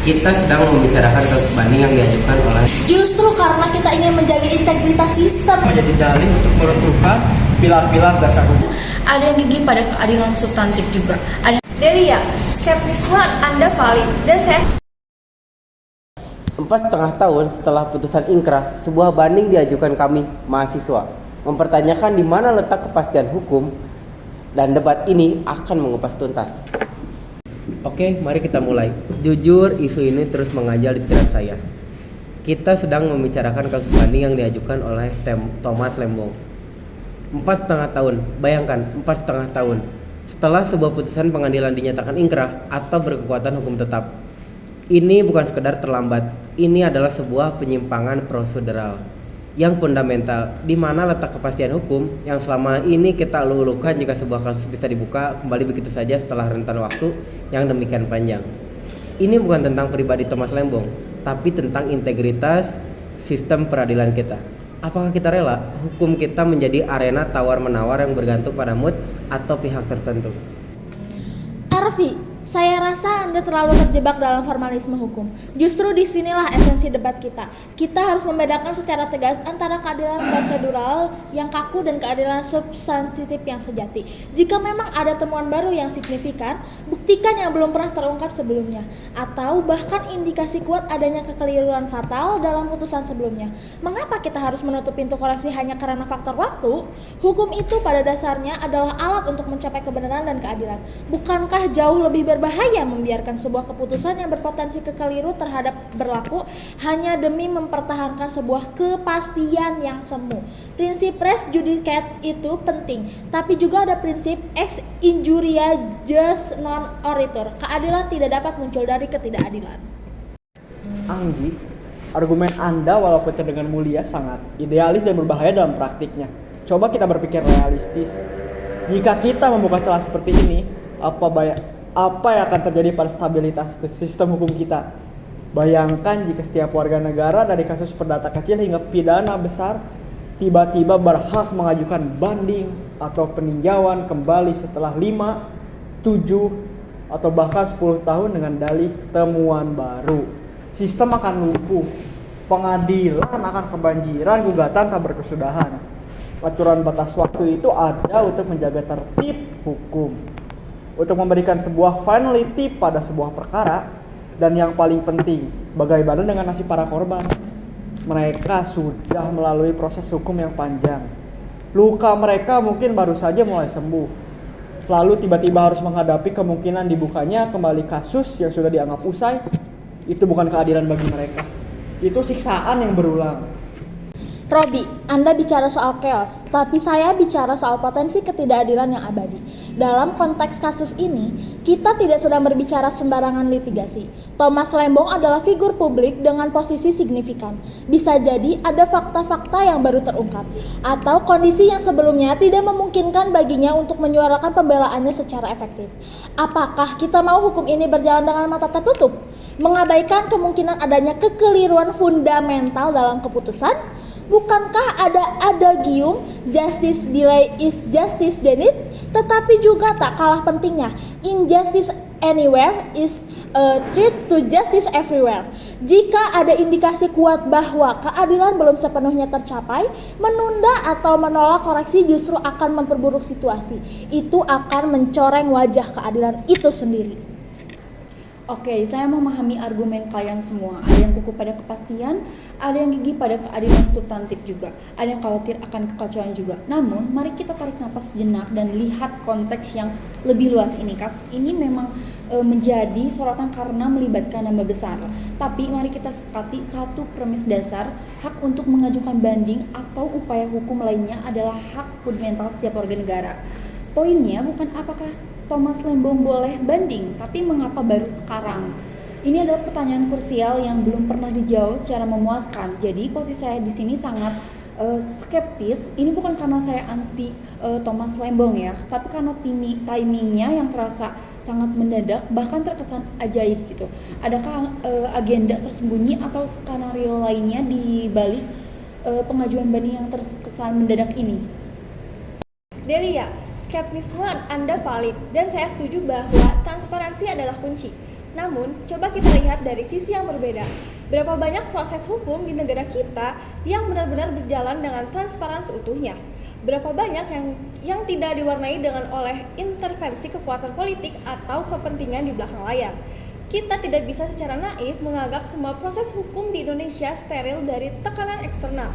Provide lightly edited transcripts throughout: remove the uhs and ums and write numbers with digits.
Kita sedang membicarakan kasus banding yang diajukan oleh Justru karena kita ingin menjaga integritas sistem, menjadi dalih untuk meruntuhkan pilar-pilar dasar hukum. Ada yang gigih pada keadilan substantif juga. Delia, skeptisme Anda valid dan saya 4,5 tahun setelah putusan ingkrah, sebuah banding diajukan kami, mahasiswa, mempertanyakan di mana letak kepastian hukum, dan debat ini akan mengupas tuntas. Oke, mari kita mulai. Jujur, isu ini terus mengajal di pikiran saya. Kita sedang membicarakan kasus banding yang diajukan oleh Thomas Lembong. 4,5 tahun, bayangkan 4,5 tahun setelah sebuah putusan pengadilan dinyatakan ingkrah atau berkekuatan hukum tetap. Ini bukan sekedar terlambat, ini adalah sebuah penyimpangan prosedural yang fundamental, di mana letak kepastian hukum yang selama ini kita ulu-ulukan jika sebuah kasus bisa dibuka kembali begitu saja setelah rentan waktu yang demikian panjang. Ini bukan tentang pribadi Thomas Lembong, tapi tentang integritas sistem peradilan kita. Apakah kita rela hukum kita menjadi arena tawar-menawar yang bergantung pada mood atau pihak tertentu? Arfi, saya rasa Anda terlalu terjebak dalam formalisme hukum. Justru disinilah esensi debat kita. Kita harus membedakan secara tegas antara keadilan prosedural yang kaku dan keadilan substantif yang sejati. Jika memang ada temuan baru yang signifikan, buktikan yang belum pernah terungkap sebelumnya. Atau bahkan indikasi kuat adanya kekeliruan fatal dalam putusan sebelumnya. Mengapa kita harus menutup pintu koreksi hanya karena faktor waktu? Hukum itu pada dasarnya adalah alat untuk mencapai kebenaran dan keadilan. Bukankah jauh lebih berbahaya membiarkan sebuah keputusan yang berpotensi kekeliru terhadap berlaku hanya demi mempertahankan sebuah kepastian yang semu? Prinsip res judicata itu penting, tapi juga ada prinsip ex injuria jus non oritur. Keadilan tidak dapat muncul dari ketidakadilan. Anggi, argumen Anda walaupun terdengar mulia sangat idealis dan berbahaya dalam praktiknya. Coba kita berpikir realistis. Jika kita membuka celah seperti ini, apa yang akan terjadi pada stabilitas sistem hukum kita? Bayangkan jika setiap warga negara dari kasus perdata kecil hingga pidana besar tiba-tiba berhak mengajukan banding atau peninjauan kembali setelah 5, 7, atau bahkan 10 tahun dengan dalih temuan baru. Sistem akan lumpuh, pengadilan akan kebanjiran gugatan tak berkesudahan. Aturan batas waktu itu ada untuk menjaga tertib hukum, untuk memberikan sebuah finality pada sebuah perkara, dan yang paling penting, bagaimana dengan nasib para korban? Mereka sudah melalui proses hukum yang panjang. Luka mereka mungkin baru saja mulai sembuh. Lalu tiba-tiba harus menghadapi kemungkinan dibukanya kembali kasus yang sudah dianggap usai. Itu bukan keadilan bagi mereka. Itu siksaan yang berulang. Robi, Anda bicara soal chaos, tapi saya bicara soal potensi ketidakadilan yang abadi. Dalam konteks kasus ini, kita tidak sedang berbicara sembarangan litigasi. Thomas Lembong adalah figur publik dengan posisi signifikan. Bisa jadi ada fakta-fakta yang baru terungkap, atau kondisi yang sebelumnya tidak memungkinkan baginya untuk menyuarakan pembelaannya secara efektif. Apakah kita mau hukum ini berjalan dengan mata tertutup? Mengabaikan kemungkinan adanya kekeliruan fundamental dalam keputusan? Bukankah ada adagium justice delay is justice denied? Tetapi juga tak kalah pentingnya, injustice anywhere is a threat to justice everywhere. Jika ada indikasi kuat bahwa keadilan belum sepenuhnya tercapai, menunda atau menolak koreksi justru akan memperburuk situasi. Itu akan mencoreng wajah keadilan itu sendiri. Oke, saya memahami argumen kalian semua. Ada yang kukuh pada kepastian, ada yang gigih pada keadilan substantif juga, ada yang khawatir akan kekacauan juga. Namun, mari kita tarik napas sejenak dan lihat konteks yang lebih luas ini. Kasus ini memang menjadi sorotan karena melibatkan nama besar. Tapi mari kita sepakati satu premis dasar, hak untuk mengajukan banding atau upaya hukum lainnya adalah hak fundamental setiap warga negara. Poinnya bukan apakah Thomas Lembong boleh banding, tapi mengapa baru sekarang? Ini adalah pertanyaan krusial yang belum pernah dijawab secara memuaskan. Jadi posisi saya di sini sangat skeptis. Ini bukan karena saya anti Thomas Lembong ya, tapi karena timingnya yang terasa sangat mendadak, bahkan terkesan ajaib gitu. Adakah agenda tersembunyi atau skenario lainnya di balik pengajuan banding yang terkesan mendadak ini? Delia, skeptisme Anda valid dan saya setuju bahwa transparansi adalah kunci. Namun, coba kita lihat dari sisi yang berbeda. Berapa banyak proses hukum di negara kita yang benar-benar berjalan dengan transparan seutuhnya? Berapa banyak yang tidak diwarnai dengan oleh intervensi kekuatan politik atau kepentingan di belakang layar? Kita tidak bisa secara naif menganggap semua proses hukum di Indonesia steril dari tekanan eksternal.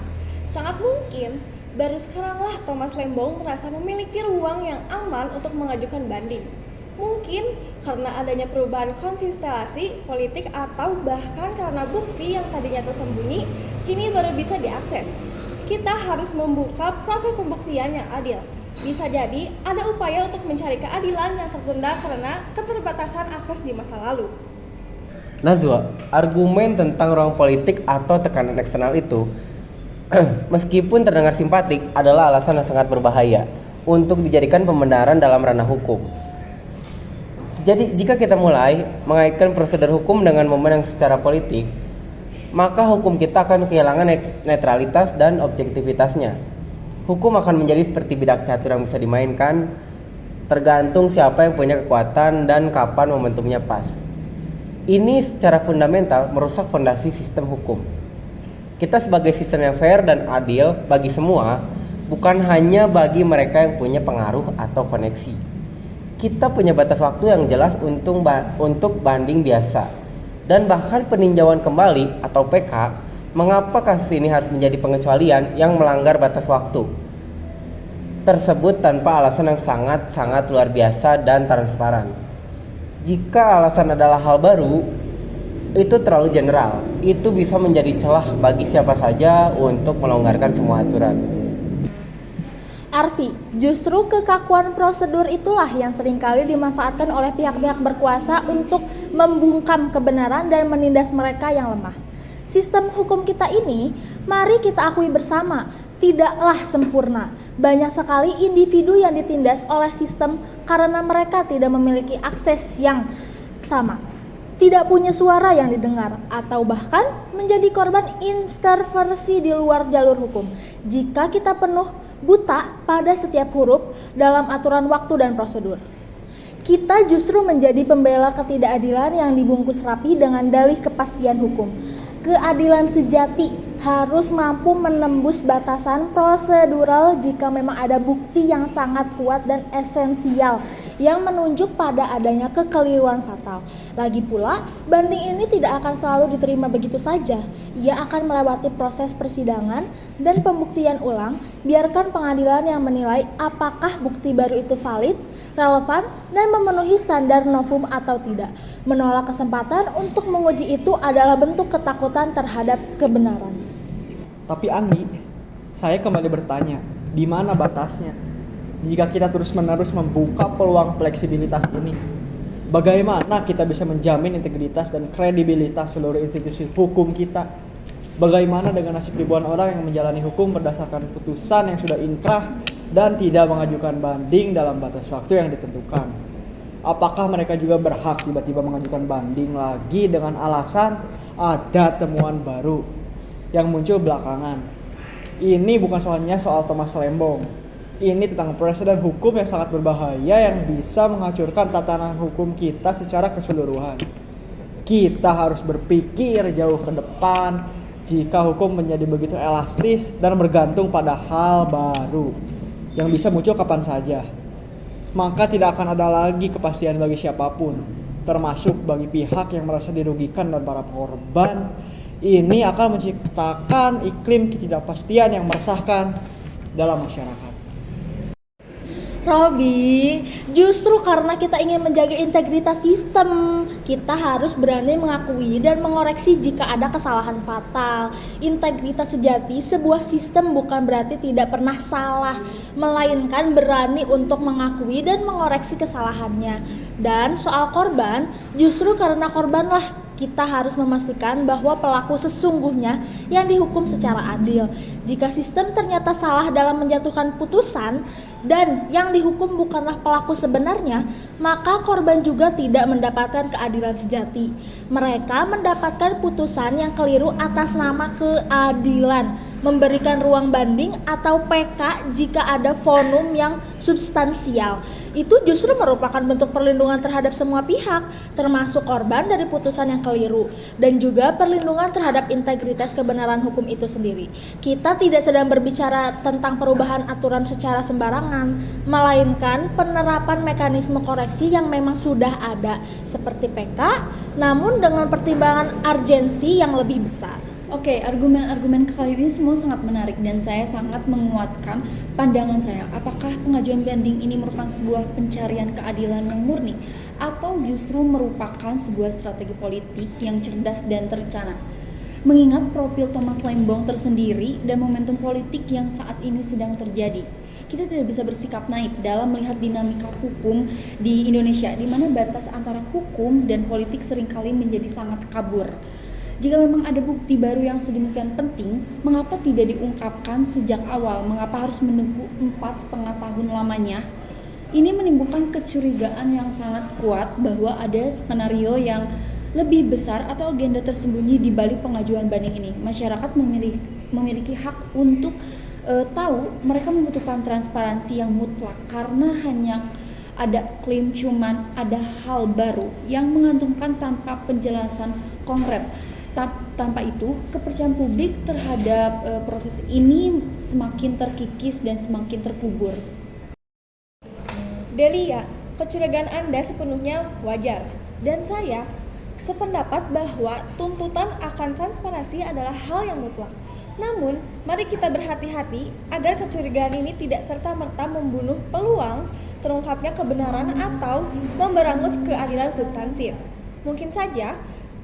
Sangat mungkin baru sekaranglah Thomas Lembong merasa memiliki ruang yang aman untuk mengajukan banding. Mungkin karena adanya perubahan konstelasi politik atau bahkan karena bukti yang tadinya tersembunyi kini baru bisa diakses. Kita harus membuka proses pembuktian yang adil. Bisa jadi ada upaya untuk mencari keadilan yang tertunda karena keterbatasan akses di masa lalu. Nazwa, argumen tentang ruang politik atau tekanan eksternal itu meskipun terdengar simpatik adalah alasan yang sangat berbahaya untuk dijadikan pembenaran dalam ranah hukum. Jadi jika kita mulai mengaitkan prosedur hukum dengan momen yang secara politik, maka hukum kita akan kehilangan netralitas dan objektivitasnya. Hukum akan menjadi seperti bidak catur yang bisa dimainkan, tergantung siapa yang punya kekuatan dan kapan momentumnya pas. Ini secara fundamental merusak fondasi sistem hukum. Kita sebagai sistem yang fair dan adil bagi semua, bukan hanya bagi mereka yang punya pengaruh atau koneksi. Kita punya batas waktu yang jelas untuk banding biasa dan bahkan peninjauan kembali atau PK. Mengapa kasus ini harus menjadi pengecualian yang melanggar batas waktu tersebut tanpa alasan yang sangat luar biasa dan transparan? Jika alasan adalah hal baru, itu terlalu general. Itu bisa menjadi celah bagi siapa saja untuk melonggarkan semua aturan. Arfi, justru kekakuan prosedur itulah yang seringkali dimanfaatkan oleh pihak-pihak berkuasa untuk membungkam kebenaran dan menindas mereka yang lemah. Sistem hukum kita ini, mari kita akui bersama, tidaklah sempurna. Banyak sekali individu yang ditindas oleh sistem karena mereka tidak memiliki akses yang sama, tidak punya suara yang didengar, atau bahkan menjadi korban intervensi di luar jalur hukum. Jika kita penuh buta pada setiap huruf dalam aturan waktu dan prosedur, kita justru menjadi pembela ketidakadilan yang dibungkus rapi dengan dalih kepastian hukum. Keadilan sejati harus mampu menembus batasan prosedural jika memang ada bukti yang sangat kuat dan esensial yang menunjuk pada adanya kekeliruan fatal. Lagi pula, banding ini tidak akan selalu diterima begitu saja. Ia akan melewati proses persidangan dan pembuktian ulang. Biarkan pengadilan yang menilai apakah bukti baru itu valid, relevan, dan memenuhi standar novum atau tidak. Menolak kesempatan untuk menguji itu adalah bentuk ketakutan terhadap kebenaran. Tapi Anggi, saya kembali bertanya, di mana batasnya? Jika kita terus-menerus membuka peluang fleksibilitas ini, bagaimana kita bisa menjamin integritas dan kredibilitas seluruh institusi hukum kita? Bagaimana dengan nasib ribuan orang yang menjalani hukum berdasarkan putusan yang sudah inkrah dan tidak mengajukan banding dalam batas waktu yang ditentukan? Apakah mereka juga berhak tiba-tiba mengajukan banding lagi dengan alasan ada temuan baru yang muncul belakangan? Ini bukan soal Thomas Lembong. Ini tentang presiden hukum yang sangat berbahaya yang bisa menghancurkan tatanan hukum kita secara keseluruhan. Kita harus berpikir jauh ke depan jika hukum menjadi begitu elastis dan bergantung pada hal baru yang bisa muncul kapan saja. Maka tidak akan ada lagi kepastian bagi siapapun, termasuk bagi pihak yang merasa dirugikan dan para korban. Ini akan menciptakan iklim ketidakpastian yang meresahkan dalam masyarakat. Robi, justru karena kita ingin menjaga integritas sistem, kita harus berani mengakui dan mengoreksi jika ada kesalahan fatal. Integritas sejati sebuah sistem bukan berarti tidak pernah salah, melainkan berani untuk mengakui dan mengoreksi kesalahannya. Dan soal korban, justru karena korbanlah kita harus memastikan bahwa pelaku sesungguhnya yang dihukum secara adil. Jika sistem ternyata salah dalam menjatuhkan putusan, dan yang dihukum bukanlah pelaku sebenarnya, maka korban juga tidak mendapatkan keadilan sejati. Mereka mendapatkan putusan yang keliru atas nama keadilan, memberikan ruang banding atau PK jika ada fonum yang substansial. Itu justru merupakan bentuk perlindungan terhadap semua pihak, termasuk korban dari putusan yang keliru, dan juga perlindungan terhadap integritas kebenaran hukum itu sendiri. Kita tidak sedang berbicara tentang perubahan aturan secara sembarangan, melainkan penerapan mekanisme koreksi yang memang sudah ada, seperti PK, namun dengan pertimbangan urgensi yang lebih besar. Oke, argumen-argumen kali ini semua sangat menarik dan saya sangat menguatkan pandangan saya. Apakah pengajuan banding ini merupakan sebuah pencarian keadilan yang murni atau justru merupakan sebuah strategi politik yang cerdas dan terencana? Mengingat profil Thomas Lembong tersendiri dan momentum politik yang saat ini sedang terjadi, kita tidak bisa bersikap naif dalam melihat dinamika hukum di Indonesia, di mana batas antara hukum dan politik seringkali menjadi sangat kabur. Jika memang ada bukti baru yang sedemikian penting, mengapa tidak diungkapkan sejak awal? Mengapa harus menunggu 4,5 tahun lamanya? Ini menimbulkan kecurigaan yang sangat kuat bahwa ada skenario yang lebih besar atau agenda tersembunyi di balik pengajuan banding ini. Masyarakat memiliki hak untuk tahu, mereka membutuhkan transparansi yang mutlak karena hanya ada klaim cuman ada hal baru yang mengantumkan tanpa penjelasan konkret. Tanpa itu, kepercayaan publik terhadap proses ini semakin terkikis dan semakin terkubur. Delia, kecurigaan Anda sepenuhnya wajar. Dan saya sependapat bahwa tuntutan akan transparansi adalah hal yang mutlak. Namun, mari kita berhati-hati agar kecurigaan ini tidak serta-merta membunuh peluang terungkapnya kebenaran atau memberangus keadilan substansif. Mungkin saja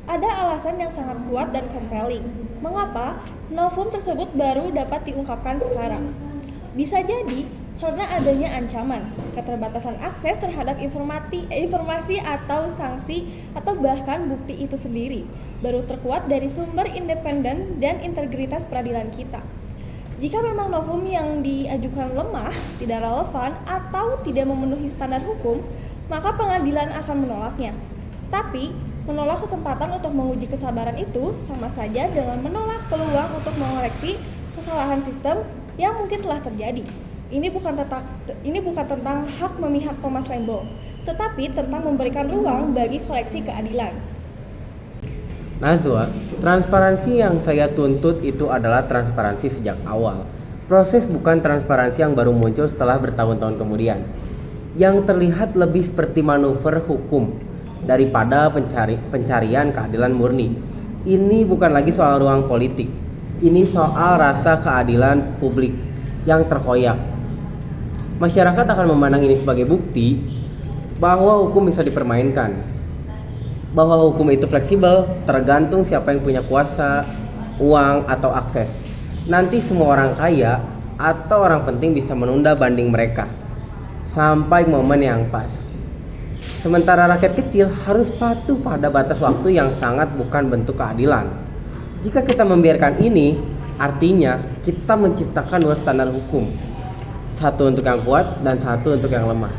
ada alasan yang sangat kuat dan compelling mengapa novum tersebut baru dapat diungkapkan sekarang. Bisa jadi karena adanya ancaman, keterbatasan akses terhadap informasi atau sanksi atau bahkan bukti itu sendiri baru terkuat dari sumber independen dan integritas peradilan kita. Jika memang novum yang diajukan lemah, tidak relevan, atau tidak memenuhi standar hukum, maka pengadilan akan menolaknya. Tapi menolak kesempatan untuk menguji kesabaran itu sama saja dengan menolak peluang untuk mengoreksi kesalahan sistem yang mungkin telah terjadi. Ini bukan tentang hak memihak Thomas Lembong, tetapi tentang memberikan ruang bagi koreksi keadilan. Nazwa, transparansi yang saya tuntut itu adalah transparansi sejak awal. Proses bukan transparansi yang baru muncul setelah bertahun-tahun kemudian. Yang terlihat lebih seperti manuver hukum daripada pencarian keadilan murni. Ini bukan lagi soal ruang politik. Ini soal rasa keadilan publik yang terkoyak. Masyarakat akan memandang ini sebagai bukti bahwa hukum bisa dipermainkan, bahwa hukum itu fleksibel, tergantung siapa yang punya kuasa, uang, atau akses. Nanti semua orang kaya atau orang penting bisa menunda banding mereka sampai momen yang pas. Sementara rakyat kecil harus patuh pada batas waktu yang sangat bukan bentuk keadilan. Jika kita membiarkan ini, artinya kita menciptakan dua standar hukum, satu untuk yang kuat dan satu untuk yang lemah.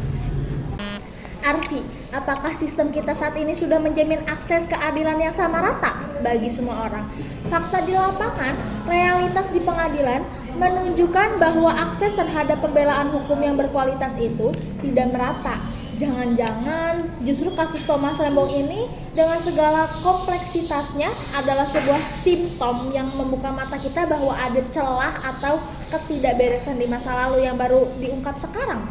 Arfi, apakah sistem kita saat ini sudah menjamin akses keadilan yang sama rata bagi semua orang? Fakta di lapangan, realitas di pengadilan menunjukkan bahwa akses terhadap pembelaan hukum yang berkualitas itu tidak merata. Jangan-jangan justru kasus Thomas Lembong ini dengan segala kompleksitasnya adalah sebuah simptom yang membuka mata kita bahwa ada celah atau ketidakberesan di masa lalu yang baru diungkap sekarang.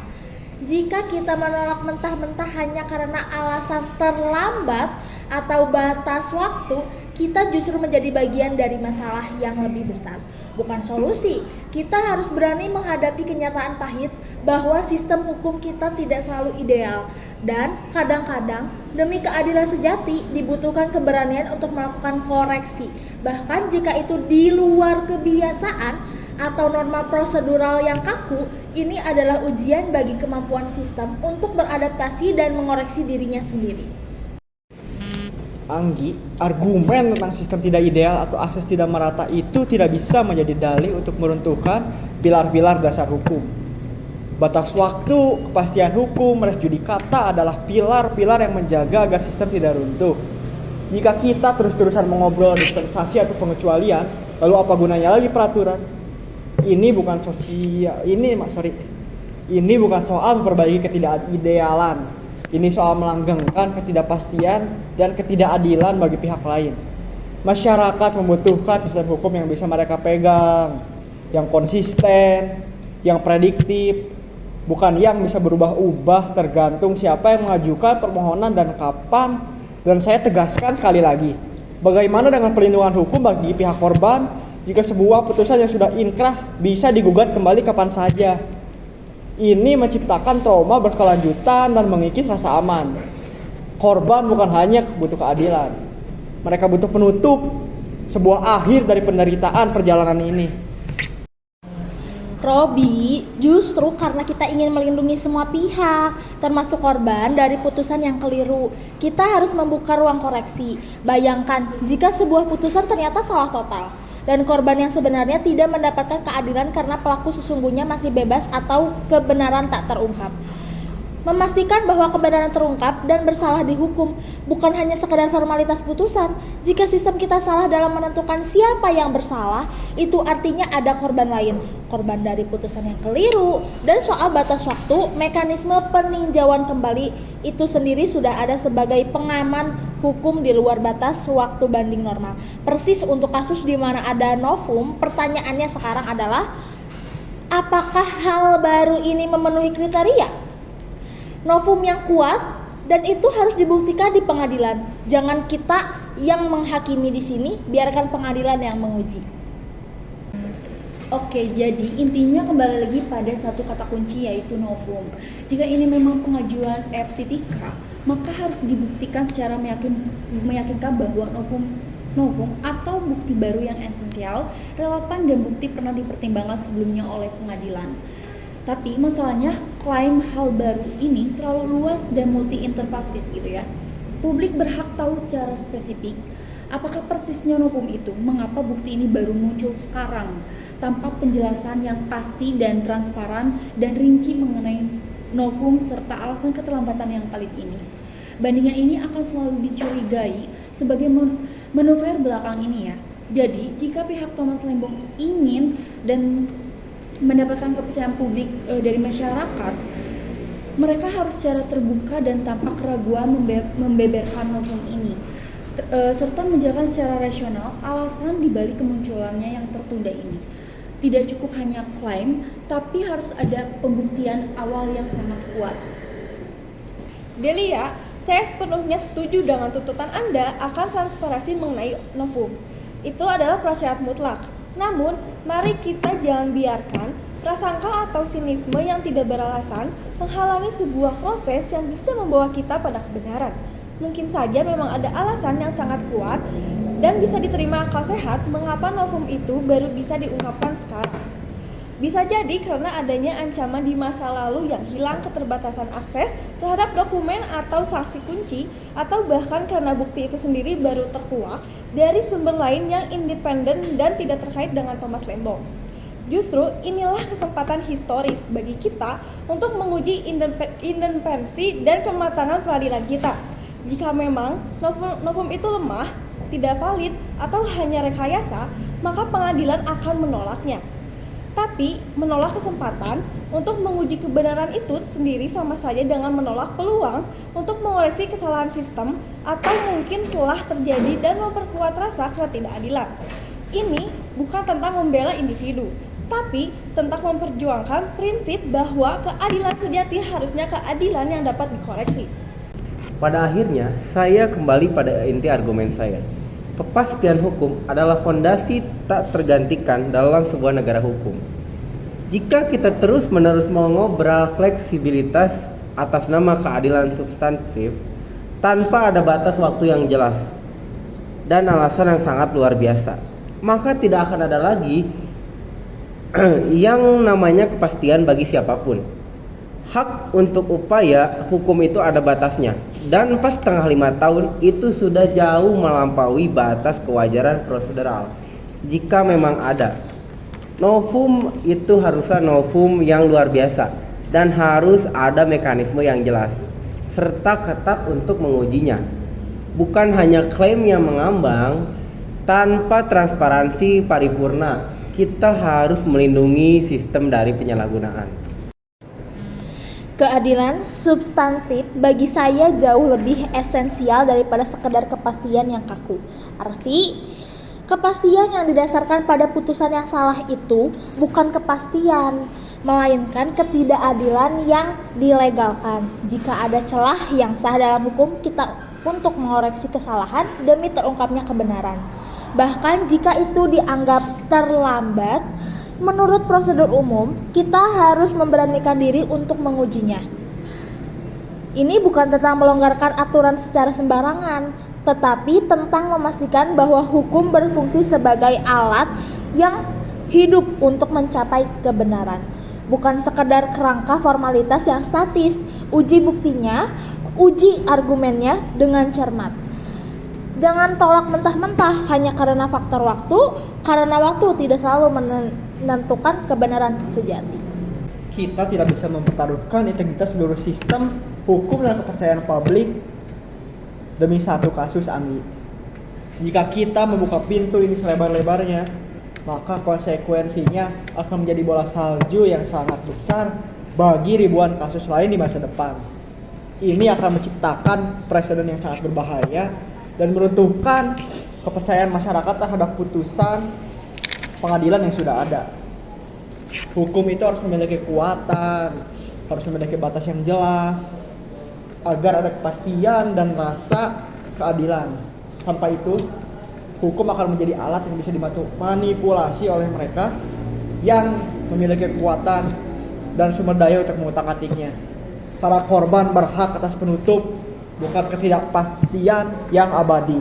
Jika kita menolak mentah-mentah hanya karena alasan terlambat atau batas waktu, kita justru menjadi bagian dari masalah yang lebih besar, bukan solusi. Kita harus berani menghadapi kenyataan pahit bahwa sistem hukum kita tidak selalu ideal, dan kadang-kadang demi keadilan sejati dibutuhkan keberanian untuk melakukan koreksi, bahkan jika itu di luar kebiasaan atau norma prosedural yang kaku. Ini adalah ujian bagi kemampuan sistem untuk beradaptasi dan mengoreksi dirinya sendiri. Anggi, argumen tentang sistem tidak ideal atau akses tidak merata itu tidak bisa menjadi dalih untuk meruntuhkan pilar-pilar dasar hukum. Batas waktu, kepastian hukum, res judikata adalah pilar-pilar yang menjaga agar sistem tidak runtuh. Jika kita terus-terusan mengobrol dispensasi atau pengecualian, lalu apa gunanya lagi peraturan? Ini bukan soal memperbaiki ketidakidealan. Ini soal melanggengkan ketidakpastian dan ketidakadilan bagi pihak lain. Masyarakat membutuhkan sistem hukum yang bisa mereka pegang, yang konsisten, yang prediktif, bukan yang bisa berubah-ubah tergantung siapa yang mengajukan permohonan dan kapan. Dan saya tegaskan sekali lagi, bagaimana dengan perlindungan hukum bagi pihak korban jika sebuah putusan yang sudah inkrah bisa digugat kembali kapan saja? Ini menciptakan trauma berkelanjutan dan mengikis rasa aman. Korban bukan hanya butuh keadilan, mereka butuh penutup, sebuah akhir dari penderitaan perjalanan ini. Robi, justru karena kita ingin melindungi semua pihak, termasuk korban dari putusan yang keliru, kita harus membuka ruang koreksi. Bayangkan jika sebuah putusan ternyata salah total, dan korban yang sebenarnya tidak mendapatkan keadilan karena pelaku sesungguhnya masih bebas atau kebenaran tak terungkap. Memastikan bahwa kebenaran terungkap dan bersalah dihukum bukan hanya sekedar formalitas putusan. Jika sistem kita salah dalam menentukan siapa yang bersalah, itu artinya ada korban lain, korban dari putusan yang keliru. Dan soal batas waktu, mekanisme peninjauan kembali itu sendiri sudah ada sebagai pengaman hukum di luar batas waktu banding normal. Persis untuk kasus di mana ada novum, pertanyaannya sekarang adalah, apakah hal baru ini memenuhi kriteria? Novum yang kuat, dan itu harus dibuktikan di pengadilan. Jangan kita yang menghakimi di sini, biarkan pengadilan yang menguji. Oke, jadi intinya kembali lagi pada satu kata kunci, yaitu novum. Jika ini memang pengajuan FTTK, maka harus dibuktikan secara meyakinkan bahwa novum atau bukti baru yang esensial, relevan, dan bukti pernah dipertimbangkan sebelumnya oleh pengadilan. Tapi masalahnya klaim hal baru ini terlalu luas dan multi-interpretis gitu ya. Publik berhak tahu secara spesifik apakah persisnya novum itu, mengapa bukti ini baru muncul sekarang, tanpa penjelasan yang pasti dan transparan dan rinci mengenai novum serta alasan keterlambatan yang palit ini. Bandingan ini akan selalu dicurigai sebagai manuver belakang ini ya. Jadi jika pihak Thomas Lembong ingin dan mendapatkan kepercayaan publik dari masyarakat, mereka harus secara terbuka dan tanpa keraguan membeberkan novum ini, serta menjelaskan secara rasional alasan dibalik kemunculannya yang tertunda ini. Tidak cukup hanya klaim, tapi harus ada pembuktian awal yang sangat kuat. Delia, saya sepenuhnya setuju dengan tuntutan Anda akan transparansi mengenai novum. Itu adalah prasyarat mutlak. Namun, mari kita jangan biarkan prasangka atau sinisme yang tidak beralasan menghalangi sebuah proses yang bisa membawa kita pada kebenaran. Mungkin saja memang ada alasan yang sangat kuat dan bisa diterima akal sehat mengapa novum itu baru bisa diungkapkan sekarang. Bisa jadi karena adanya ancaman di masa lalu yang hilang keterbatasan akses terhadap dokumen atau saksi kunci, atau bahkan karena bukti itu sendiri baru terkuak dari sumber lain yang independen dan tidak terkait dengan Thomas Lembong. Justru inilah kesempatan historis bagi kita untuk menguji independensi dan kematangan peradilan kita. Jika memang novum itu lemah, tidak valid, atau hanya rekayasa, maka pengadilan akan menolaknya. Tapi menolak kesempatan untuk menguji kebenaran itu sendiri sama saja dengan menolak peluang untuk mengoreksi kesalahan sistem atau mungkin telah terjadi dan memperkuat rasa ketidakadilan. Ini bukan tentang membela individu, tapi tentang memperjuangkan prinsip bahwa keadilan sejati harusnya keadilan yang dapat dikoreksi. Pada akhirnya, saya kembali pada inti argumen saya. Kepastian hukum adalah fondasi tak tergantikan dalam sebuah negara hukum. Jika kita terus-menerus mengobrol fleksibilitas atas nama keadilan substantif tanpa ada batas waktu yang jelas dan alasan yang sangat luar biasa, maka tidak akan ada lagi yang namanya kepastian bagi siapapun. Hak untuk upaya hukum itu ada batasnya, dan 4,5 tahun itu sudah jauh melampaui batas kewajaran prosedural. Jika memang ada novum, itu harusnya novum yang luar biasa, dan harus ada mekanisme yang jelas serta ketat untuk mengujinya. Bukan hanya klaim yang mengambang. Tanpa transparansi paripurna, kita harus melindungi sistem dari penyalahgunaan. Keadilan substantif bagi saya jauh lebih esensial daripada sekedar kepastian yang kaku. Arfi, kepastian yang didasarkan pada putusan yang salah itu bukan kepastian, melainkan ketidakadilan yang dilegalkan. Jika ada celah yang sah dalam hukum, kita untuk mengoreksi kesalahan demi terungkapnya kebenaran. Bahkan jika itu dianggap terlambat, menurut prosedur umum, kita harus memberanikan diri untuk mengujinya. Ini bukan tentang melonggarkan aturan secara sembarangan, tetapi tentang memastikan bahwa hukum berfungsi sebagai alat yang hidup untuk mencapai kebenaran. Bukan sekedar kerangka formalitas yang statis. Uji buktinya, uji argumennya dengan cermat. Jangan tolak mentah-mentah hanya karena faktor waktu, karena waktu tidak selalu menentukan kebenaran sejati. Kita tidak bisa mempertaruhkan integritas seluruh sistem hukum dan kepercayaan publik demi satu kasus, Anggi. Jika kita membuka pintu ini selebar-lebarnya, maka konsekuensinya akan menjadi bola salju yang sangat besar bagi ribuan kasus lain di masa depan. Ini akan menciptakan presiden yang sangat berbahaya dan meruntuhkan kepercayaan masyarakat terhadap putusan pengadilan yang sudah ada. Hukum itu harus memiliki kekuatan, harus memiliki batas yang jelas, agar ada kepastian dan rasa keadilan. Tanpa itu, hukum akan menjadi alat yang bisa dimanipulasi oleh mereka yang memiliki kekuatan dan sumber daya untuk mengutak-atiknya. Para korban berhak atas penutup, bukan ketidakpastian yang abadi.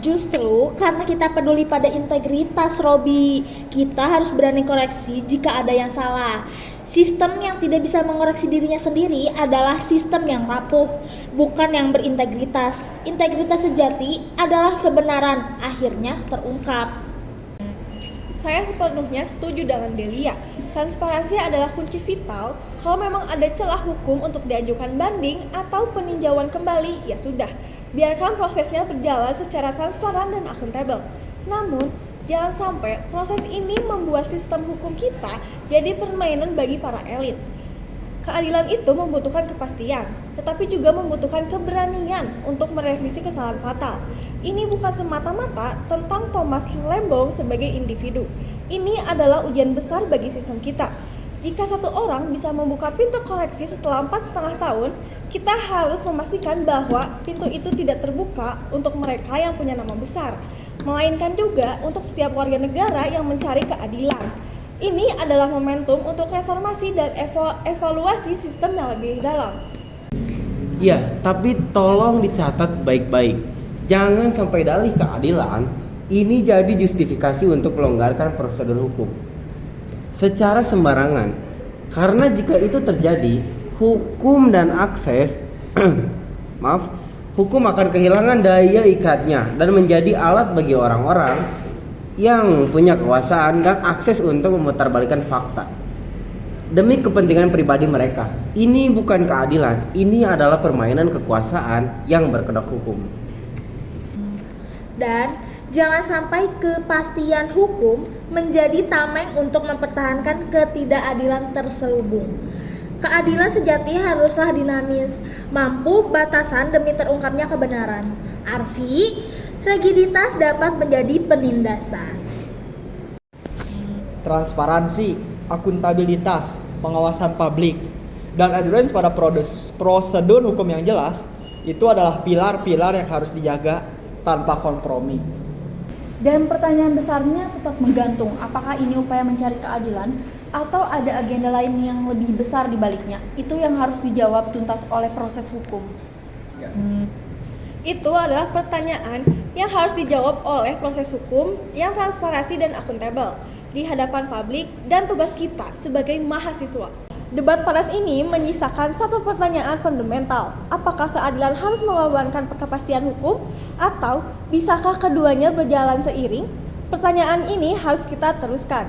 Justru karena kita peduli pada integritas, Robi, kita harus berani koreksi jika ada yang salah. Sistem yang tidak bisa mengoreksi dirinya sendiri adalah sistem yang rapuh, bukan yang berintegritas. Integritas sejati adalah kebenaran akhirnya terungkap. Saya sepenuhnya setuju dengan Delia. Transparansi adalah kunci vital. Kalau memang ada celah hukum untuk diajukan banding atau peninjauan kembali, ya sudah, biarkan prosesnya berjalan secara transparan dan akuntabel. Namun, jangan sampai proses ini membuat sistem hukum kita jadi permainan bagi para elit. Keadilan itu membutuhkan kepastian, tetapi juga membutuhkan keberanian untuk merevisi kesalahan fatal. Ini bukan semata-mata tentang Thomas Lembong sebagai individu. Ini adalah ujian besar bagi sistem kita. Jika satu orang bisa membuka pintu koreksi setelah 4,5 tahun, kita harus memastikan bahwa pintu itu tidak terbuka untuk mereka yang punya nama besar, melainkan juga untuk setiap warga negara yang mencari keadilan. Ini adalah momentum untuk reformasi dan evaluasi sistem yang lebih dalam. Ya, tapi tolong dicatat baik-baik. Jangan sampai dalih keadilan ini jadi justifikasi untuk melonggarkan prosedur hukum secara sembarangan. Karena jika itu terjadi, hukum dan akses hukum akan kehilangan daya ikatnya dan menjadi alat bagi orang-orang yang punya kekuasaan dan akses untuk memutarbalikkan fakta demi kepentingan pribadi mereka. Ini bukan keadilan, ini adalah permainan kekuasaan yang berkedok hukum. Dan jangan sampai kepastian hukum menjadi tameng untuk mempertahankan ketidakadilan terselubung. Keadilan sejati haruslah dinamis, mampu batasan demi terungkapnya kebenaran. Arfi, rigiditas dapat menjadi penindasan. Transparansi, akuntabilitas, pengawasan publik, dan adherence pada prosedur hukum yang jelas itu adalah pilar-pilar yang harus dijaga tanpa kompromi. Dan pertanyaan besarnya tetap menggantung, apakah ini upaya mencari keadilan atau ada agenda lain yang lebih besar di baliknya? Itu yang harus dijawab tuntas oleh proses hukum. Itu adalah pertanyaan yang harus dijawab oleh proses hukum yang transparansi dan akuntabel di hadapan publik dan tugas kita sebagai mahasiswa. Debat panas ini menyisakan satu pertanyaan fundamental. Apakah keadilan harus mengorbankan kepastian hukum atau bisakah keduanya berjalan seiring? Pertanyaan ini harus kita teruskan.